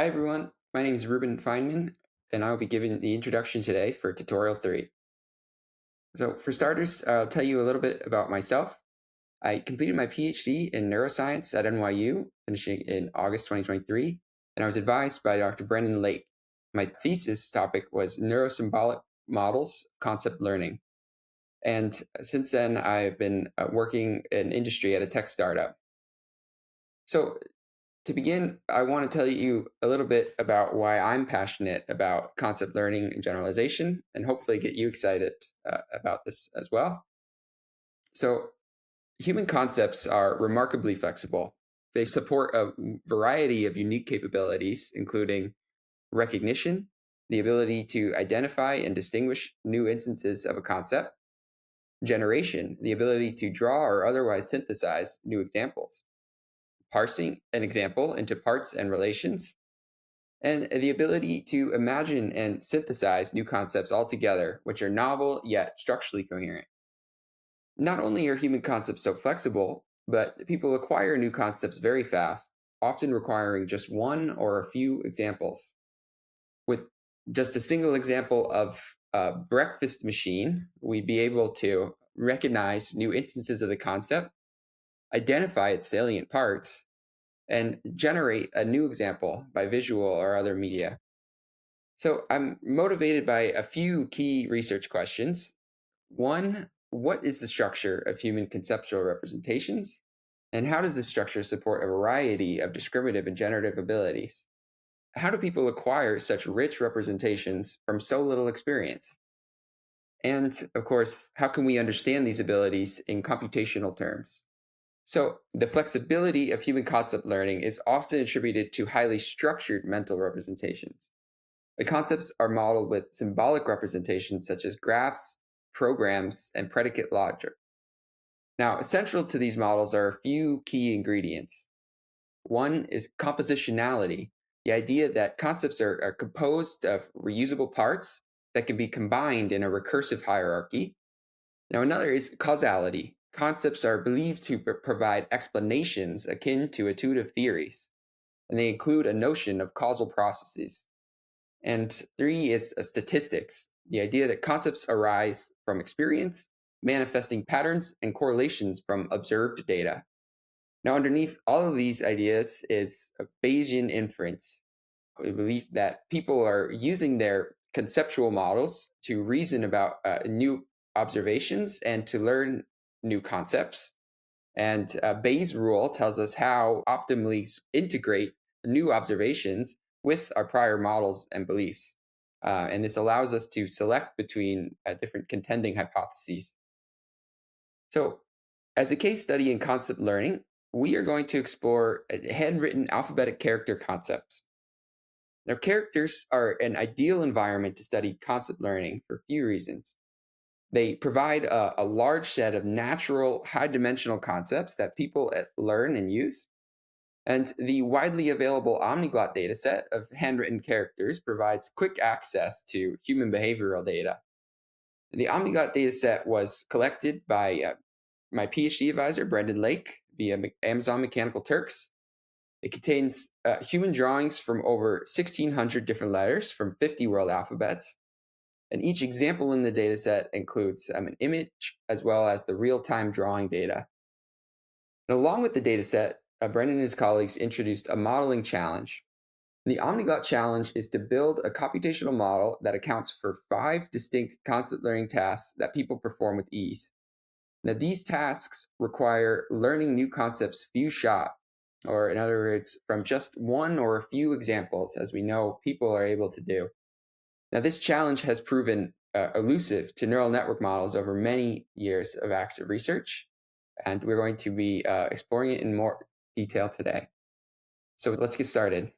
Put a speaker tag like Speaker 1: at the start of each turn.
Speaker 1: Hi everyone, my name is Ruben Feynman, and I will be giving the introduction today for tutorial 3. So for starters, I'll tell you a little bit about myself. I completed my PhD in neuroscience at NYU, finishing in August 2023, and I was advised by Dr. Brendan Lake. My thesis topic was neurosymbolic models, concept learning. And since then, I've been working in industry at a tech startup. So to begin, I want to tell you a little bit about why I'm passionate about concept learning and generalization, and hopefully get you excited about this as well. So, human concepts are remarkably flexible. They support a variety of unique capabilities, including recognition, the ability to identify and distinguish new instances of a concept, generation, the ability to draw or otherwise synthesize new examples, parsing an example into parts and relations, and the ability to imagine and synthesize new concepts altogether, which are novel yet structurally coherent. Not only are human concepts so flexible, but people acquire new concepts very fast, often requiring just one or a few examples. With just a single example of a breakfast machine, we'd be able to recognize new instances of the concept, identify its salient parts, and generate a new example by visual or other media. So I'm motivated by a few key research questions. One, what is the structure of human conceptual representations? And how does this structure support a variety of discriminative and generative abilities? How do people acquire such rich representations from so little experience? And of course, how can we understand these abilities in computational terms? So, the flexibility of human concept learning is often attributed to highly structured mental representations. The concepts are modeled with symbolic representations such as graphs, programs, and predicate logic. Now, central to these models are a few key ingredients. One is compositionality, the idea that concepts are composed of reusable parts that can be combined in a recursive hierarchy. Now, another is causality. Concepts are believed to provide explanations akin to intuitive theories, and they include a notion of causal processes. And three is statistics, the idea that concepts arise from experience, manifesting patterns and correlations from observed data. Now, underneath all of these ideas is a Bayesian inference. We believe that people are using their conceptual models to reason about new observations and to learn new concepts. And Bayes' rule tells us how optimally integrate new observations with our prior models and beliefs. And this allows us to select between different contending hypotheses. So, as a case study in concept learning, we are going to explore handwritten alphabetic character concepts. Now, characters are an ideal environment to study concept learning for a few reasons. They provide a large set of natural, high dimensional concepts that people learn and use. And the widely available Omniglot dataset of handwritten characters provides quick access to human behavioral data. The Omniglot dataset was collected by my PhD advisor, Brendan Lake, via Amazon Mechanical Turks. It contains human drawings from over 1,600 different letters from 50 world alphabets. And each example in the dataset includes an image as well as the real time drawing data. And along with the dataset, Brendan and his colleagues introduced a modeling challenge. The Omniglot challenge is to build a computational model that accounts for 5 distinct concept learning tasks that people perform with ease. Now, these tasks require learning new concepts few shot, or in other words, from just one or a few examples, as we know people are able to do. Now, this challenge has proven elusive to neural network models over many years of active research, and we're going to be exploring it in more detail today. So let's get started.